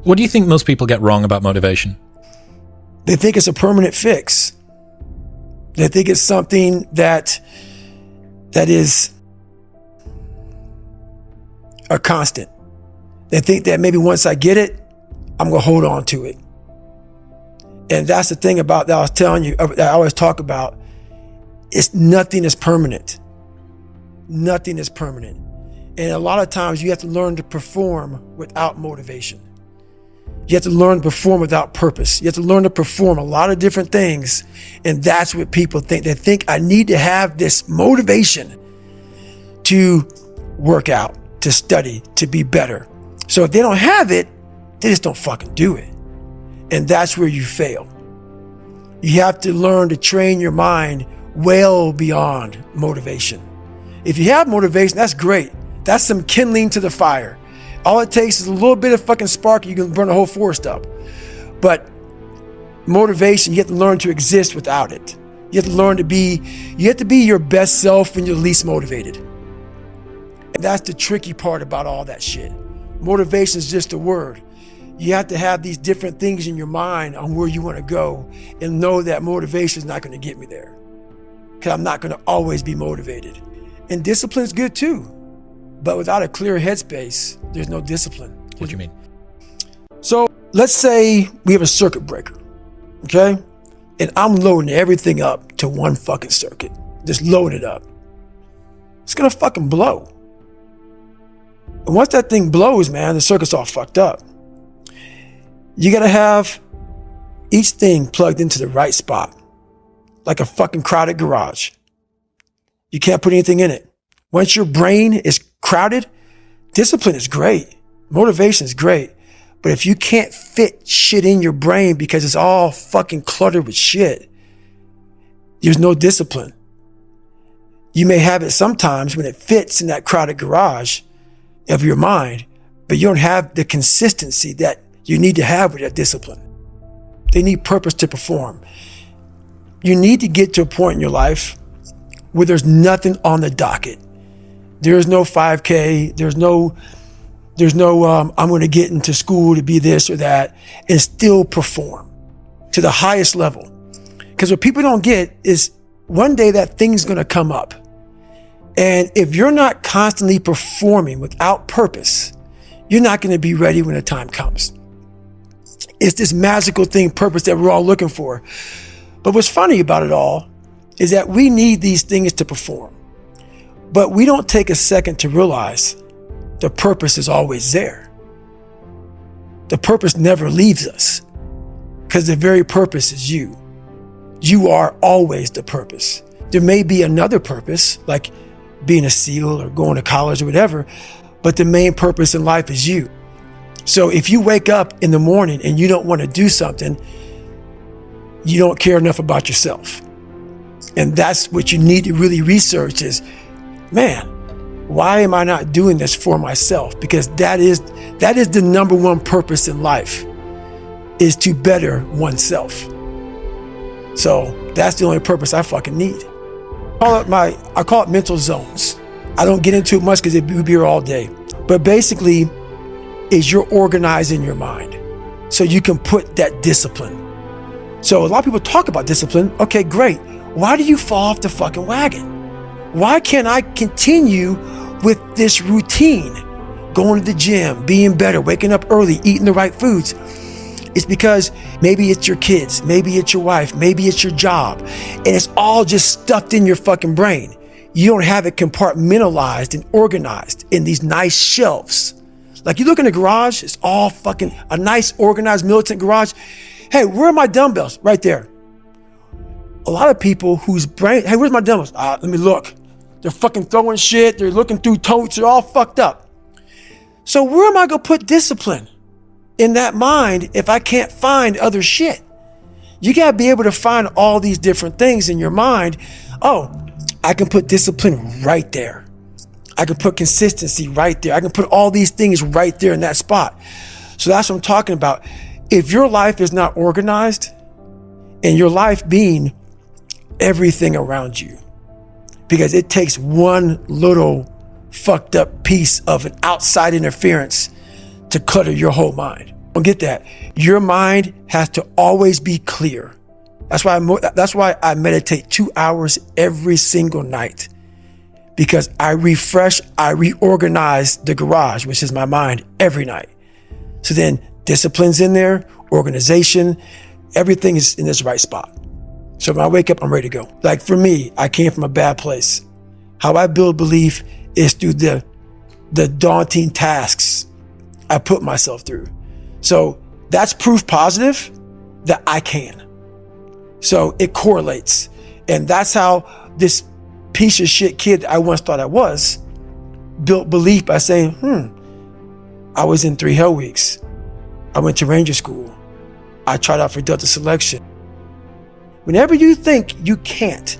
What do you think most people get wrong about motivation? They think it's a permanent fix. They think it's something that is a constant. They think that maybe once I get it, I'm going to hold on to it. And that's the thing about that I was telling you, that I always talk about. Nothing is permanent. Nothing is permanent. And a lot of times you have to learn to perform without motivation. You have to learn to perform without purpose. You have to learn to perform a lot of different things. And that's what people think. They think I need to have this motivation to work out, to study, to be better. So if they don't have it, they just don't fucking do it. And that's where you fail. You have to learn to train your mind well beyond motivation. If you have motivation, that's great. That's some kindling to the fire. All it takes is a little bit of fucking spark, you can burn the whole forest up. But motivation, you have to learn to exist without it. You have to be your best self when you're least motivated. And that's the tricky part about all that shit. Motivation is just a word. You have to have these different things in your mind on where you want to go and know that motivation is not going to get me there. Because I'm not going to always be motivated. And discipline is good too. But without a clear headspace, there's no discipline. What do you mean? So let's say we have a circuit breaker, okay? And I'm loading everything up to one fucking circuit. Just load it up. It's gonna fucking blow. And once that thing blows, man, the circuit's all fucked up. You gotta have each thing plugged into the right spot, like a fucking crowded garage. You can't put anything in it. Once your brain is crowded, discipline is great. Motivation is great. But if you can't fit shit in your brain because it's all fucking cluttered with shit, there's no discipline. You may have it sometimes when it fits in that crowded garage of your mind, but you don't have the consistency that you need to have with that discipline. They need purpose to perform. You need to get to a point in your life where there's nothing on the docket. There's no 5K. There's no I'm going to get into school to be this or that and still perform to the highest level. Because what people don't get is one day that thing's going to come up. And if you're not constantly performing without purpose, you're not going to be ready when the time comes. It's this magical thing, purpose, that we're all looking for. But what's funny about it all is that we need these things to perform. But we don't take a second to realize the purpose is always there. The purpose never leaves us because the very purpose is you. You are always the purpose. There may be another purpose, like being a SEAL or going to college or whatever, but the main purpose in life is you. So if you wake up in the morning and you don't want to do something, you don't care enough about yourself. And that's what you need to really research is, man, why am I not doing this for myself? Because that is the number one purpose in life, is to better oneself. So that's the only purpose I fucking need. I call it mental zones. I don't get into it much because it would be here all day. But basically, is you're organizing your mind so you can put that discipline. So a lot of people talk about discipline. Okay, great. Why do you fall off the fucking wagon? Why can't I continue with this routine? Going to the gym, being better, waking up early, eating the right foods. It's because maybe it's your kids, maybe it's your wife, maybe it's your job, and it's all just stuffed in your fucking brain. You don't have it compartmentalized and organized in these nice shelves. Like you look in the garage, it's all fucking a nice organized militant garage. Hey, where are my dumbbells? Right there. A lot of people whose brain, hey, where's my dumbbells? Let me look. They're fucking throwing shit. They're looking through totes. They're all fucked up. So where am I going to put discipline in that mind if I can't find other shit? You got to be able to find all these different things in your mind. Oh, I can put discipline right there. I can put consistency right there. I can put all these things right there in that spot. So that's what I'm talking about. If your life is not organized, and your life being everything around you, because it takes one little fucked up piece of an outside interference to clutter your whole mind. Don't get that. Your mind has to always be clear. That's why I meditate 2 hours every single night, because I refresh, I reorganize the garage, which is my mind, every night. So then discipline's in there, organization, everything is in this right spot. So when I wake up, I'm ready to go. Like for me, I came from a bad place. How I build belief is through the daunting tasks I put myself through. So that's proof positive that I can. So it correlates. And that's how this piece of shit kid I once thought I was built belief by saying, I was in 3 Hell Weeks. I went to Ranger School. I tried out for Delta Selection. Whenever you think you can't,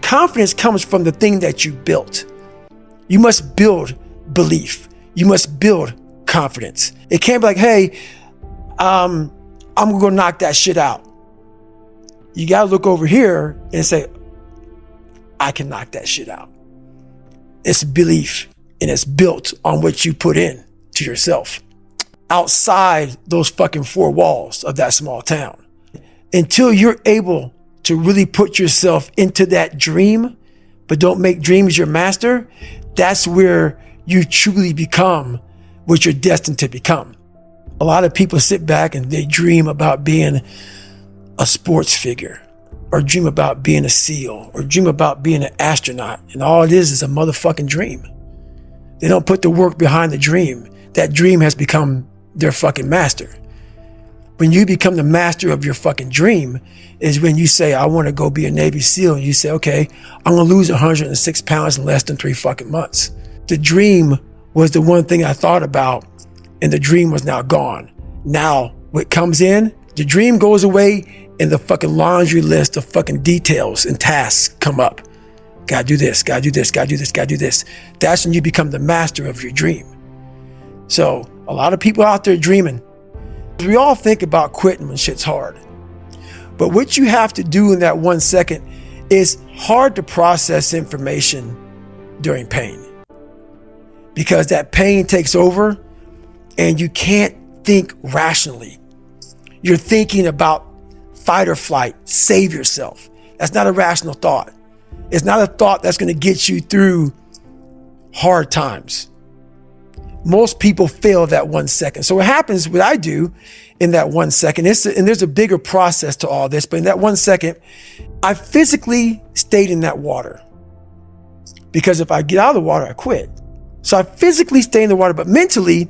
confidence comes from the thing that you built. You must build belief. You must build confidence. It can't be like, hey, I'm gonna go knock that shit out. You gotta look over here and say, I can knock that shit out. It's belief, and it's built on what you put in to yourself outside those fucking 4 walls of that small town. Until you're able to really put yourself into that dream, but don't make dreams your master, that's where you truly become what you're destined to become. A lot of people sit back and they dream about being a sports figure, or dream about being a SEAL, or dream about being an astronaut. And all it is a motherfucking dream. They don't put the work behind the dream. That dream has become their fucking master. When you become the master of your fucking dream is when you say, I want to go be a Navy SEAL. And you say, okay, I'm going to lose 106 pounds in less than 3 fucking months. The dream was the one thing I thought about, and the dream was now gone. Now what comes in, the dream goes away, and the fucking laundry list of fucking details and tasks come up. Gotta do this, gotta do this, gotta do this, gotta do this. That's when you become the master of your dream. So a lot of people out there dreaming. We all think about quitting when shit's hard. But what you have to do in that 1 second is hard to process information during pain. Because that pain takes over and you can't think rationally. You're thinking about fight or flight, save yourself. That's not a rational thought. It's not a thought that's going to get you through hard times. Most people fail that 1 second. So what happens, what I do in that 1 second, and there's a bigger process to all this, but in that 1 second, I physically stayed in that water. Because if I get out of the water, I quit. So I physically stay in the water, but mentally,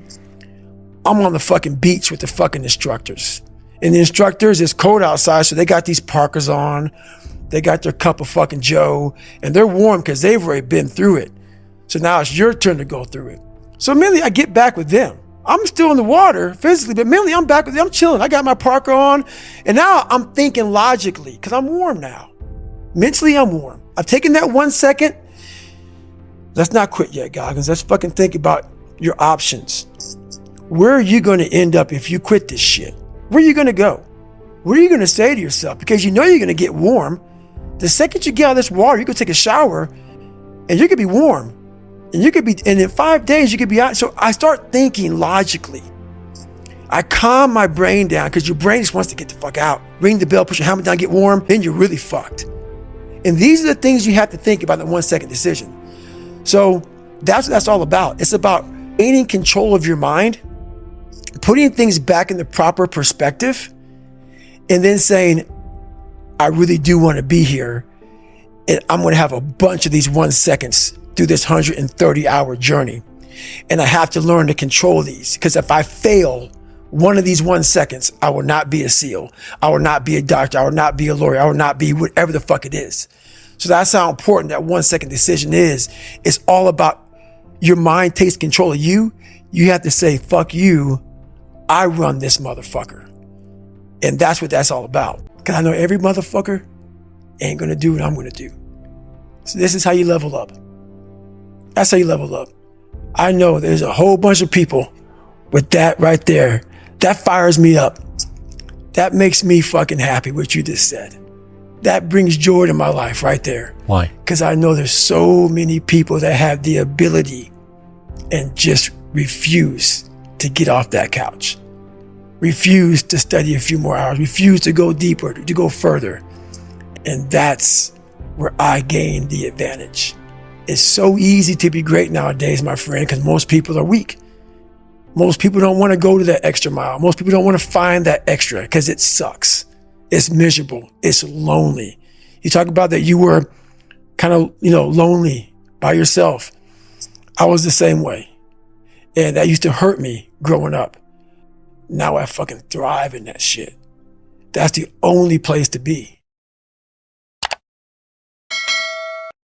I'm on the fucking beach with the fucking instructors. And the instructors, it's cold outside, so they got these parkas on. They got their cup of fucking Joe, and they're warm because they've already been through it. So now it's your turn to go through it. So mentally, I get back with them. I'm still in the water physically, but mentally, I'm back with them. I'm chilling. I got my parka on, and now I'm thinking logically because I'm warm now. Mentally, I'm warm. I've taken that 1 second. Let's not quit yet, Goggins. Let's fucking think about your options. Where are you going to end up if you quit this shit? Where are you going to go? What are you going to say to yourself? Because you know you're going to get warm. The second you get out of this water, you could take a shower and you could be warm. And in 5 days, you could be out. So I start thinking logically. I calm my brain down because your brain just wants to get the fuck out. Ring the bell, put your helmet down, get warm, then you're really fucked. And these are the things you have to think about in the 1 second decision. So that's what that's all about. It's about gaining control of your mind, putting things back in the proper perspective, and then saying, I really do want to be here. And I'm going to have a bunch of these 1 seconds through this 130-hour journey. And I have to learn to control these, because if I fail one of these 1 seconds, I will not be a SEAL. I will not be a doctor. I will not be a lawyer. I will not be whatever the fuck it is. So that's how important that 1 second decision is. It's all about your mind takes control of you. You have to say, fuck you. I run this motherfucker. And that's what that's all about. Because I know every motherfucker ain't going to do what I'm going to do. So this is how you level up. That's how you level up. I know there's a whole bunch of people with that right there. That fires me up. That makes me fucking happy, what you just said. That brings joy to my life right there. Why? Because I know there's so many people that have the ability and just refuse to get off that couch. refused to study a few more hours, refused to go deeper, to go further. And that's where I gained the advantage. It's so easy to be great nowadays, my friend, because most people are weak. Most people don't want to go to that extra mile. Most people don't want to find that extra because it sucks. It's miserable. It's lonely. You talk about that you were kind of, lonely by yourself. I was the same way. And that used to hurt me growing up. Now I fucking thrive in that shit. That's the only place to be.